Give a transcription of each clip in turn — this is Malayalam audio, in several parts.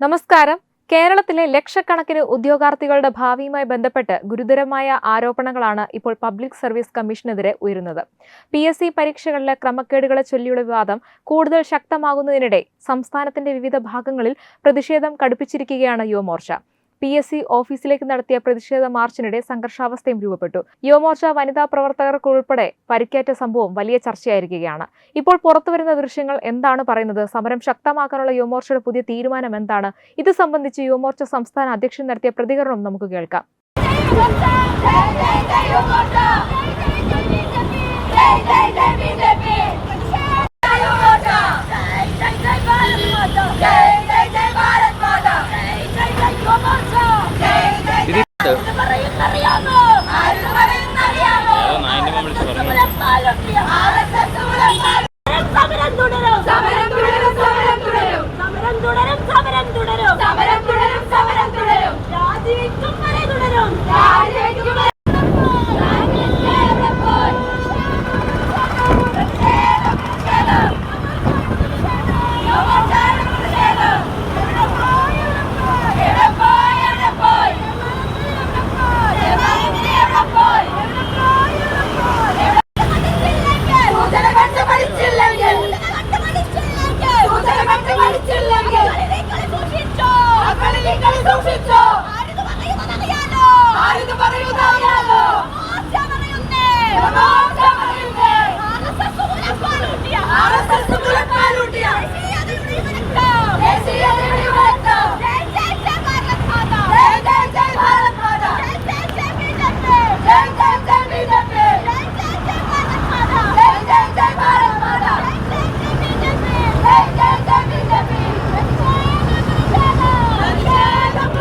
നമസ്കാരം. കേരളത്തിലെ ലക്ഷക്കണക്കിന് ഉദ്യോഗാർത്ഥികളുടെ ഭാവിയുമായി ബന്ധപ്പെട്ട് ഗുരുതരമായ ആരോപണങ്ങളാണ് ഇപ്പോൾ പബ്ലിക് സർവീസ് കമ്മീഷനെതിരെ ഉയരുന്നത്. PSC പരീക്ഷകളിലെ ക്രമക്കേടുകളെ ചൊല്ലിയുള്ള വിവാദം കൂടുതൽ ശക്തമാകുന്നതിനിടെ സംസ്ഥാനത്തിന്റെ വിവിധ ഭാഗങ്ങളിൽ പ്രതിഷേധം കടുപ്പിച്ചിരിക്കുകയാണ് യുവമോർച്ച. PSC ഓഫീസിലേക്ക് നടത്തിയ പ്രതിഷേധ മാർച്ചിനിടെ സംഘർഷാവസ്ഥയും രൂപപ്പെട്ടു. യുവമോർച്ച വനിതാ പ്രവർത്തകർക്കുൾപ്പെടെ പരിക്കേറ്റ സംഭവം വലിയ ചർച്ചയായിരിക്കുകയാണ്. ഇപ്പോൾ പുറത്തുവരുന്ന ദൃശ്യങ്ങൾ എന്താണ് പറയുന്നത്? സമരം ശക്തമാക്കാനുള്ള യുവമോർച്ചയുടെ പുതിയ തീരുമാനം എന്താണ്? ഇത് സംബന്ധിച്ച് യുവമോർച്ച സംസ്ഥാന അധ്യക്ഷൻ നടത്തിയ പ്രതികരണം നമുക്ക് കേൾക്കാം.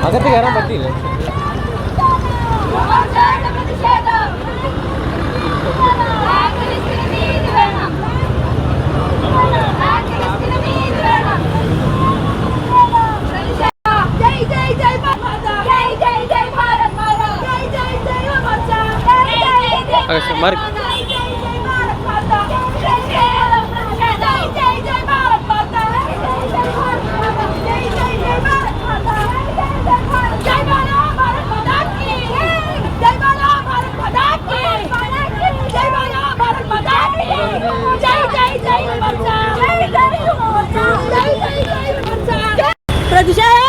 അകത്ത് കയറാൻ പറ്റിയില്ല. വിഷയം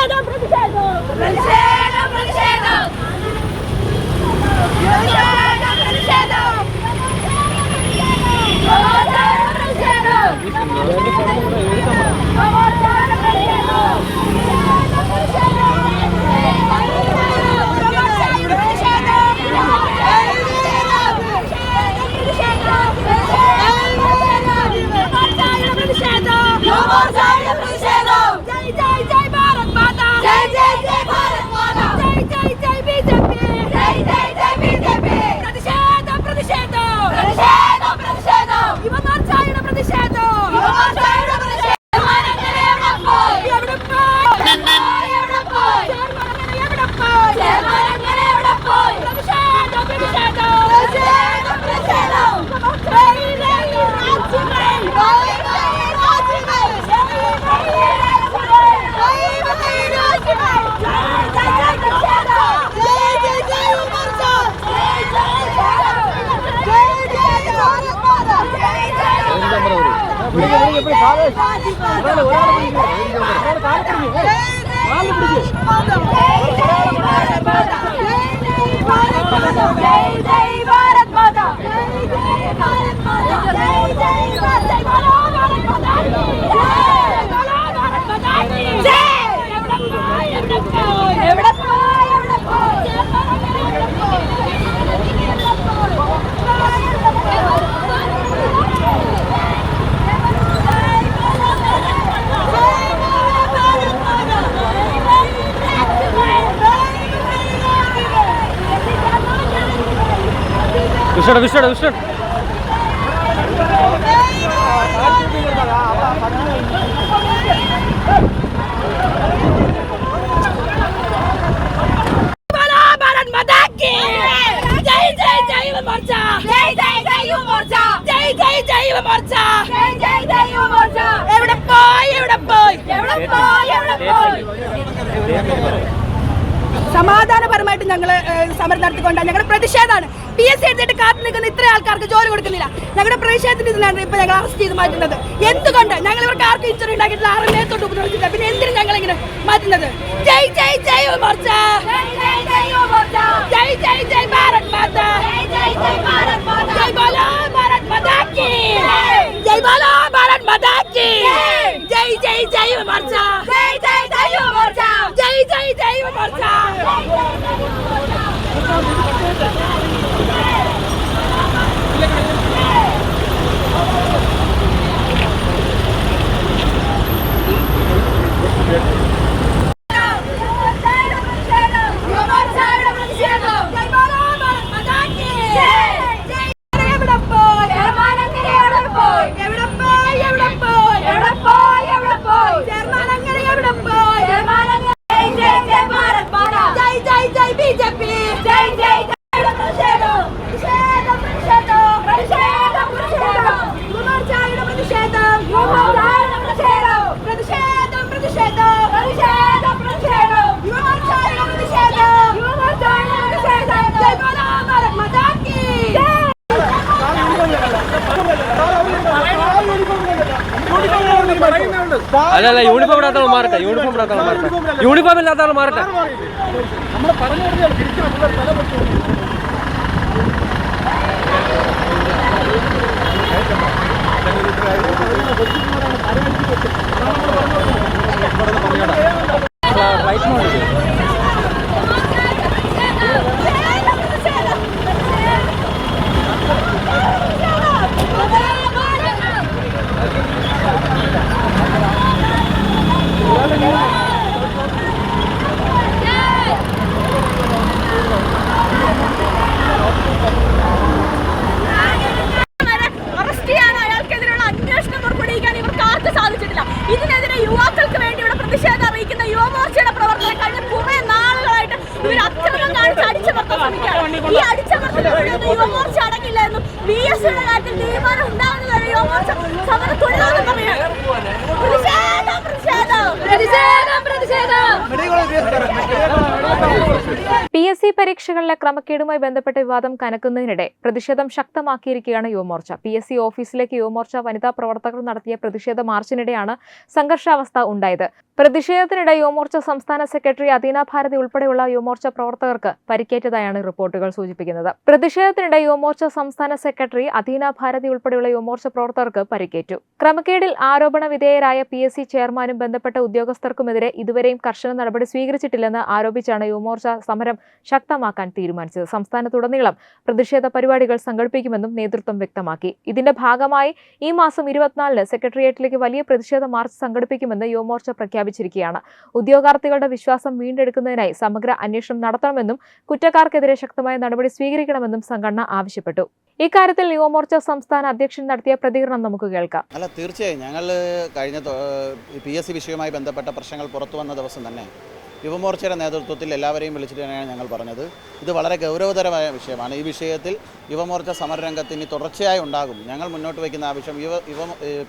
എവിടെ പോയി സമാധാനപരമായിട്ട് ഞങ്ങൾ സമരം നടത്തിക്കൊണ്ടാണ് ഞങ്ങളുടെ പ്രതിഷേധമാണ്. PSC എഴുതിയിട്ട് കാത്തു നിൽക്കുന്ന ഇത്ര ആൾക്കാർക്ക് ജോലി കൊടുക്കുന്നില്ല. ഞങ്ങളുടെ പ്രതിഷേധത്തിന് ഇതിലാണ് ഇപ്പൊ ഞങ്ങൾ അറസ്റ്റ് ചെയ്ത് മാറ്റുന്നത്. എന്തുകൊണ്ട് ഞങ്ങൾ ഇവർക്ക് ആർക്കും ഇഞ്ചറി ഉണ്ടാക്കിയിട്ടില്ല, ആരും നേരത്തോട്ട് ഉപദ്രവിച്ചില്ല, പിന്നെ എന്തിനും ഞങ്ങൾ ഇങ്ങനെ മാറ്റുന്നത്? ജയ് ജയ് ജയ് യുവമോർച്ച, ജയ് ജയ് ജയ് യുവമോർച്ച, ജയ് ജയ് ജയ് ഭാരത് മാതാ, ജയ് ജയ് ജയ് ഭാരത് മാതാ, ജയ് ബോലോ ഭാരത് മാതാ കി, ജയ് ബോലോ ഭാരത് മാതാ കി, ജയ് ജയ് ജയ് യുവമോർച്ച, ജയ് ജയ് ജയ് യുവമോർച്ച, ജയ് ജയ് ജയ് യുവമോർച്ച. അല്ലല്ല യൂണിഫോം ഇല്ലാത്ത മാറട്ടെ, യൂണിഫോം ഇല്ലാത്ത മാറട്ടെ. ഇതിനെതിരെ യുവാക്കൾക്ക് വേണ്ടിയുള്ള പ്രതിഷേധം അറിയിക്കുന്ന യുവമോർച്ചയുടെ പ്രവർത്തകർ കഴിഞ്ഞ കുറെ നാളുകളായിട്ട് ഇവർ അക്രമം കാണിച്ച് അടിച്ചമർത്താൻ ശ്രമിക്കുകയാണ്. ഈ അടിച്ചമർത്തൽ യുവമോർച്ച അടങ്ങില്ലായിരുന്നു. PSCയുടെ കാര്യത്തിൽ തീരുമാനം ഉണ്ടാകുന്നതുവരെ യുവമോർച്ച സമരം തുടരുമെന്ന് പറയുകയാണ്. PSC പരീക്ഷകളിലെ ക്രമക്കേടുമായി ബന്ധപ്പെട്ട വിവാദം കനക്കുന്നതിനിടെ പ്രതിഷേധം ശക്തമാക്കിയിരിക്കുകയാണ് യുവമോർച്ച. PSC ഓഫീസിലേക്ക് യുവമോർച്ച വനിതാ പ്രവർത്തകർ നടത്തിയ പ്രതിഷേധ മാർച്ചിനിടെയാണ് സംഘർഷാവസ്ഥ ഉണ്ടായത്. പ്രതിഷേധത്തിനിടെ യുവമോർച്ച സംസ്ഥാന സെക്രട്ടറി അദീന ഭാരതി ഉൾപ്പെടെയുള്ള യുവമോർച്ച പ്രവർത്തകർക്ക് പരിക്കേറ്റതായാണ് റിപ്പോർട്ടുകൾ സൂചിപ്പിക്കുന്നത്. പ്രതിഷേധത്തിനിടെ യുവമോർച്ച സംസ്ഥാന സെക്രട്ടറി അദീന ഭാരതി ഉൾപ്പെടെയുള്ള യുവമോർച്ച പ്രവർത്തകർക്ക് പരിക്കേറ്റു. ക്രമക്കേടിൽ ആരോപണ വിധേയരായ PSC ചെയർമാനും ബന്ധപ്പെട്ട ഉദ്യോഗസ്ഥർക്കുമെതിരെ ഇതുവരെയും കർശന നടപടി സ്വീകരിച്ചിട്ടില്ലെന്ന് ആരോപിച്ചാണ് യുവമോർച്ച സമരം ശക്തമാക്കാൻ തീരുമാനിച്ചത്. സംസ്ഥാനത്തുടനീളം പ്രതിഷേധ പരിപാടികൾ സംഘടിപ്പിക്കുമെന്നും നേതൃത്വം വ്യക്തമാക്കി. ഇതിന്റെ ഭാഗമായി ഈ മാസം 24-ന് സെക്രട്ടേറിയറ്റിലേക്ക് വലിയ പ്രതിഷേധ മാർച്ച് സംഘടിപ്പിക്കുമെന്ന് യുവമോർച്ച പ്രഖ്യാപിച്ചിരിക്കുകയാണ്. ഉദ്യോഗാർത്ഥികളുടെ വിശ്വാസം വീണ്ടെടുക്കുന്നതിനായി സമഗ്ര അന്വേഷണം നടത്തണമെന്നും കുറ്റക്കാർക്കെതിരെ ശക്തമായ നടപടി സ്വീകരിക്കണമെന്നും സംഘടന ആവശ്യപ്പെട്ടു. ഇക്കാര്യത്തിൽ യുവമോർച്ച സംസ്ഥാന അധ്യക്ഷൻ നടത്തിയ പ്രതികരണം നമുക്ക് കേൾക്കാം. അല്ല, തീർച്ചയായും ഞങ്ങൾ കഴിഞ്ഞ PSC വിഷയവുമായി ബന്ധപ്പെട്ട പ്രശ്നങ്ങൾ പുറത്തു വന്ന ദിവസം തന്നെ യുവമോർച്ചയുടെ നേതൃത്വത്തിൽ എല്ലാവരെയും വിളിച്ചിട്ട് തന്നെയാണ് ഞങ്ങൾ പറഞ്ഞത്. ഇത് വളരെ ഗൗരവതരമായ വിഷയമാണ്. ഈ വിഷയത്തിൽ യുവമോർച്ച സമരരംഗത്തിന് തുടർച്ചയായി ഉണ്ടാകും. ഞങ്ങൾ മുന്നോട്ട് വയ്ക്കുന്ന ആവശ്യം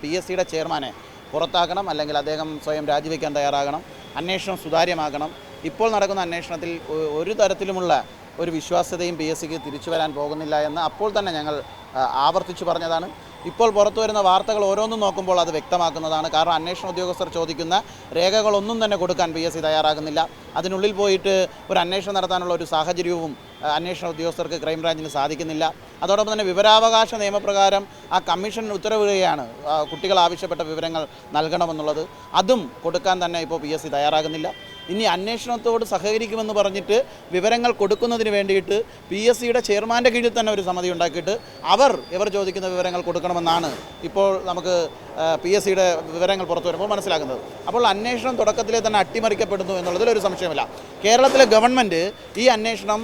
PSCയുടെ ചെയർമാനെ പുറത്താക്കണം, അല്ലെങ്കിൽ അദ്ദേഹം സ്വയം രാജിവെക്കാൻ തയ്യാറാകണം, അന്വേഷണം സുതാര്യമാക്കണം. ഇപ്പോൾ നടക്കുന്ന അന്വേഷണത്തിൽ ഒരു തരത്തിലുമുള്ള ഒരു വിശ്വാസ്യതയും PSCക്ക് തിരിച്ചു വരാൻ പോകുന്നില്ല എന്ന് അപ്പോൾ തന്നെ ഞങ്ങൾ ആവർത്തിച്ചു പറഞ്ഞതാണ്. ഇപ്പോൾ പുറത്തു വരുന്ന വാർത്തകൾ ഓരോന്നും നോക്കുമ്പോൾ അത് വ്യക്തമാക്കുന്നതാണ്. കാരണം അന്വേഷണ ഉദ്യോഗസ്ഥർ ചോദിക്കുന്ന രേഖകളൊന്നും തന്നെ കൊടുക്കാൻ PSC തയ്യാറാകുന്നില്ല. അതിനുള്ളിൽ പോയിട്ട് ഒരു അന്വേഷണം നടത്താനുള്ള ഒരു സാഹചര്യവും അന്വേഷണ ഉദ്യോഗസ്ഥർക്ക് ക്രൈംബ്രാഞ്ചിന് സാധിക്കുന്നില്ല. അതോടൊപ്പം തന്നെ വിവരാവകാശ നിയമപ്രകാരം ആ കമ്മീഷൻ ഉത്തരവിടുകയാണ് കുട്ടികൾ ആവശ്യപ്പെട്ട വിവരങ്ങൾ നൽകണമെന്നുള്ളത്. അതും കൊടുക്കാൻ തന്നെ ഇപ്പോൾ PSC തയ്യാറാകുന്നില്ല. ഇനി അന്വേഷണത്തോട് സഹകരിക്കുമെന്ന് പറഞ്ഞിട്ട് വിവരങ്ങൾ കൊടുക്കുന്നതിന് വേണ്ടിയിട്ട് PSCയുടെ ചെയർമാൻ്റെ കീഴിൽ തന്നെ ഒരു സമിതി ഉണ്ടാക്കിയിട്ട് ഇവർ ചോദിക്കുന്ന വിവരങ്ങൾ കൊടുക്കണമെന്നാണ് ഇപ്പോൾ നമുക്ക് PSCയുടെ വിവരങ്ങൾ പുറത്തു വരുമ്പോൾ മനസ്സിലാക്കുന്നത്. അപ്പോൾ അന്വേഷണം തുടക്കത്തിലെ തന്നെ അട്ടിമറിക്കപ്പെടുന്നു എന്നുള്ളതിലൊരു സംശയമില്ല. കേരളത്തിലെ ഗവൺമെൻറ് ഈ അന്വേഷണം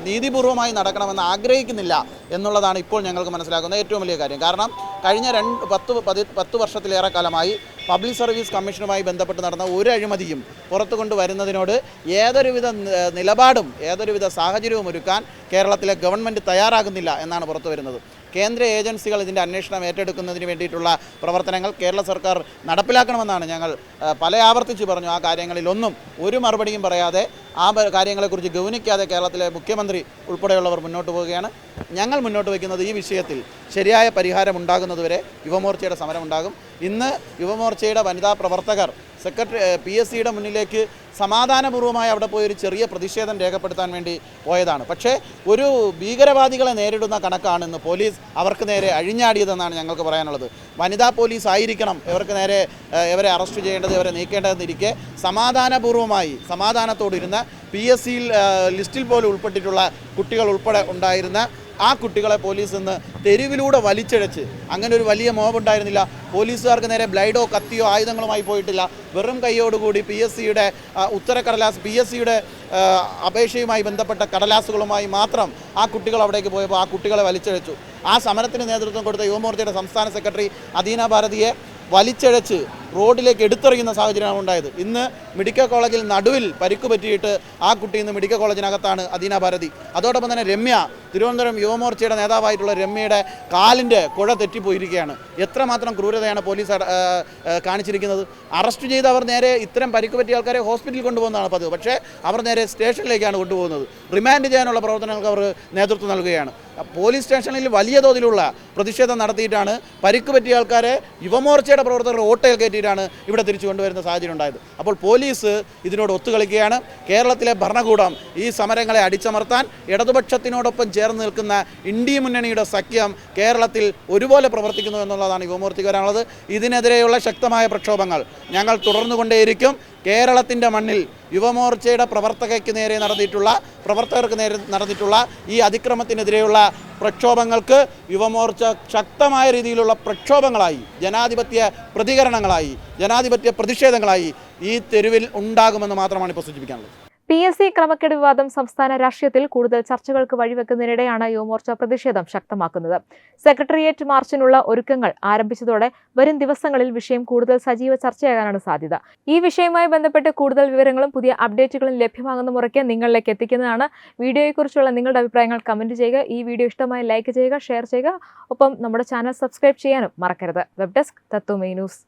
നീതിപൂർവമായി നടക്കണമെന്ന് ആഗ്രഹിക്കുന്നില്ല എന്നുള്ളതാണ് ഇപ്പോൾ ഞങ്ങൾക്ക് മനസ്സിലാക്കുന്ന ഏറ്റവും വലിയ കാര്യം. കാരണം കഴിഞ്ഞ 10 വർഷത്തിലേറെ കാലമായി പബ്ലിക് സർവീസ് കമ്മീഷനുമായി ബന്ധപ്പെട്ട് നടന്ന ഒരു അഴിമതിയും പുറത്തു കൊണ്ടുവരുന്നതിനോട് ഏതൊരുവിധ നിലപാടും ഏതൊരുവിധ സാഹചര്യവും ഒരുക്കാൻ കേരളത്തിലെ ഗവൺമെൻറ് തയ്യാറാകുന്നില്ല എന്നാണ് പുറത്തു വരുന്നത്. കേന്ദ്ര ഏജൻസികൾ ഇതിൻ്റെ അന്വേഷണം ഏറ്റെടുക്കുന്നതിന് വേണ്ടിയിട്ടുള്ള പ്രവർത്തനങ്ങൾ കേരള സർക്കാർ നടപ്പിലാക്കണമെന്നാണ് ഞങ്ങൾ പല ആവർത്തിച്ച് പറഞ്ഞു. ആ കാര്യങ്ങളിലൊന്നും ഒരു മറുപടിയും പറയാതെ ആ കാര്യങ്ങളെക്കുറിച്ച് ഗൗനിക്കാതെ കേരളത്തിലെ മുഖ്യമന്ത്രി ഉൾപ്പെടെയുള്ളവർ മുന്നോട്ട് പോവുകയാണ്. ഞങ്ങൾ മുന്നോട്ട് വയ്ക്കുന്നത് ഈ വിഷയത്തിൽ ശരിയായ പരിഹാരം ഉണ്ടാകുന്നതുവരെ യുവമോർച്ചയുടെ സമരമുണ്ടാകും. ഇന്ന് യുവമോർച്ചയുടെ വനിതാ പ്രവർത്തകർ PSCയുടെ മുന്നിലേക്ക് സമാധാനപൂർവ്വമായി അവിടെ പോയി ഒരു ചെറിയ പ്രതിഷേധം രേഖപ്പെടുത്താൻ വേണ്ടി പോയതാണ്. പക്ഷേ ഒരു ഭീകരവാദികളെ നേരിടുന്ന കണക്കാണ് ഇന്ന് പോലീസ് അവർക്ക് നേരെ അഴിഞ്ഞാടിയതെന്നാണ് ഞങ്ങൾക്ക് പറയാനുള്ളത്. വനിതാ പോലീസ് ആയിരിക്കണം ഇവരെ അറസ്റ്റ് ചെയ്യേണ്ടത്, ഇവരെ നീക്കേണ്ടതെന്നിരിക്കെ സമാധാനപൂർവ്വമായി സമാധാനത്തോടിരുന്ന PSCയിൽ ലിസ്റ്റിൽ പോലും ഉൾപ്പെട്ടിട്ടുള്ള കുട്ടികൾ ഉൾപ്പെടെ ഉണ്ടായിരുന്ന ആ കുട്ടികളെ പോലീസ് ഇന്ന് തെരുവിലൂടെ വലിച്ചിഴച്ച്, അങ്ങനെ ഒരു വലിയ മോബ് ഉണ്ടായിരുന്നില്ല. പോലീസുകാർക്ക് നേരെ ബ്ലൈഡോ കത്തിയോ ആയുധങ്ങളുമായി പോയിട്ടില്ല. വെറും കൈയോടുകൂടി PSCയുടെ ഉത്തരക്കടലാസ് PSCയുടെ അപേക്ഷയുമായി ബന്ധപ്പെട്ട കടലാസുകളുമായി മാത്രം ആ കുട്ടികൾ അവിടേക്ക് പോയപ്പോൾ ആ കുട്ടികളെ വലിച്ചിഴച്ചു. ആ സമരത്തിന് നേതൃത്വം കൊടുത്ത യുവമോർച്ചയുടെ സംസ്ഥാന സെക്രട്ടറി അദീന ഭാരതിയെ വലിച്ചിഴച്ച് റോഡിലേക്ക് എടുത്തെറിയുന്ന സാഹചര്യമാണ് ഉണ്ടായത്. ഇന്ന് മെഡിക്കൽ കോളേജിൽ നടുവിൽ പരിക്ക് പറ്റിയിട്ട് ആ കുട്ടി ഇന്ന് മെഡിക്കൽ കോളേജിനകത്താണ് അദീന ഭാരതി. അതോടൊപ്പം തന്നെ രമ്യ, തിരുവനന്തപുരം യുവമോർച്ചയുടെ നേതാവായിട്ടുള്ള രമ്യയുടെ കാലിൻ്റെ കുഴ തെറ്റിപ്പോയിരിക്കുകയാണ്. എത്രമാത്രം ക്രൂരതയാണ് പോലീസ് കാണിച്ചിരിക്കുന്നത്. അറസ്റ്റ് ചെയ്ത് അവർ നേരെ ഇത്തരം പരിക്ക് പറ്റിയ ആൾക്കാരെ ഹോസ്പിറ്റലിൽ കൊണ്ടുപോകുന്നതാണ് പതിവ്. പക്ഷേ അവർ നേരെ സ്റ്റേഷനിലേക്കാണ് കൊണ്ടുപോകുന്നത്. റിമാൻഡ് ചെയ്യാനുള്ള പ്രവർത്തനങ്ങൾക്ക് അവർ നേതൃത്വം നൽകുകയാണ്. പോലീസ് സ്റ്റേഷനിൽ വലിയ തോതിലുള്ള പ്രതിഷേധം നടത്തിയിട്ടാണ് പരിക്ക് പറ്റിയ ആൾക്കാരെ യുവമോർച്ചയുടെ പ്രവർത്തകർ ഓട്ടയിൽ കയറ്റിയിട്ടാണ് ഇവിടെ തിരിച്ചു കൊണ്ടുവരുന്ന സാഹചര്യം ഉണ്ടായത്. അപ്പോൾ പോലീസ് ഇതിനോട് ഒത്തുകളിക്കുകയാണ്. കേരളത്തിലെ ഭരണകൂടം ഈ സമരങ്ങളെ അടിച്ചമർത്താൻ ഇടതുപക്ഷത്തിനോടൊപ്പം ചേർന്ന് നിൽക്കുന്ന ഇന്ത്യ മുന്നണിയുടെ സഖ്യം കേരളത്തിൽ ഒരുപോലെ പ്രവർത്തിക്കുന്നു എന്നുള്ളതാണ് യുവമോർച്ചയ്ക്ക് വരാനുള്ളത്. ഇതിനെതിരെയുള്ള ശക്തമായ പ്രക്ഷോഭങ്ങൾ ഞങ്ങൾ തുടർന്നുകൊണ്ടേയിരിക്കും. കേരളത്തിൻ്റെ മണ്ണിൽ യുവമോർച്ചയുടെ പ്രവർത്തകർക്ക് നേരെ നടന്നിട്ടുള്ള ഈ അതിക്രമത്തിനെതിരെയുള്ള പ്രക്ഷോഭങ്ങൾക്ക് യുവമോർച്ച ശക്തമായ രീതിയിലുള്ള പ്രക്ഷോഭങ്ങളായി, ജനാധിപത്യ പ്രതികരണങ്ങളായി, ജനാധിപത്യ പ്രതിഷേധങ്ങളായി ഈ തെരുവിൽ ഉണ്ടാകുമെന്ന് മാത്രമാണ് ഇപ്പോൾ സൂചിപ്പിക്കാനുള്ളത്. PSC ക്രമക്കേട് വിവാദം സംസ്ഥാന രാഷ്ട്രീയത്തിൽ കൂടുതൽ ചർച്ചകൾക്ക് വഴിവെക്കുന്നതിനിടെയാണ് യുവമോർച്ച പ്രതിഷേധം ശക്തമാക്കുന്നത്. സെക്രട്ടേറിയറ്റ് മാർച്ചിനുള്ള ഒരുക്കങ്ങൾ ആരംഭിച്ചതോടെ വരും ദിവസങ്ങളിൽ വിഷയം കൂടുതൽ സജീവ ചർച്ചയാകാനാണ് സാധ്യത. ഈ വിഷയവുമായി ബന്ധപ്പെട്ട് കൂടുതൽ വിവരങ്ങളും പുതിയ അപ്ഡേറ്റുകളും ലഭ്യമാകുന്ന മുറയ്ക്ക് നിങ്ങളിലേക്ക് എത്തിക്കുന്നതാണ്. വീഡിയോയെക്കുറിച്ചുള്ള നിങ്ങളുടെ അഭിപ്രായങ്ങൾ കമന്റ് ചെയ്യുക. ഈ വീഡിയോ ഇഷ്ടമായി ലൈക്ക് ചെയ്യുക, ഷെയർ ചെയ്യുക. ഒപ്പം നമ്മുടെ ചാനൽ സബ്സ്ക്രൈബ് ചെയ്യാനും മറക്കരുത്. വെബ് ഡെസ്ക് തത്വമൈ ന്യൂസ്.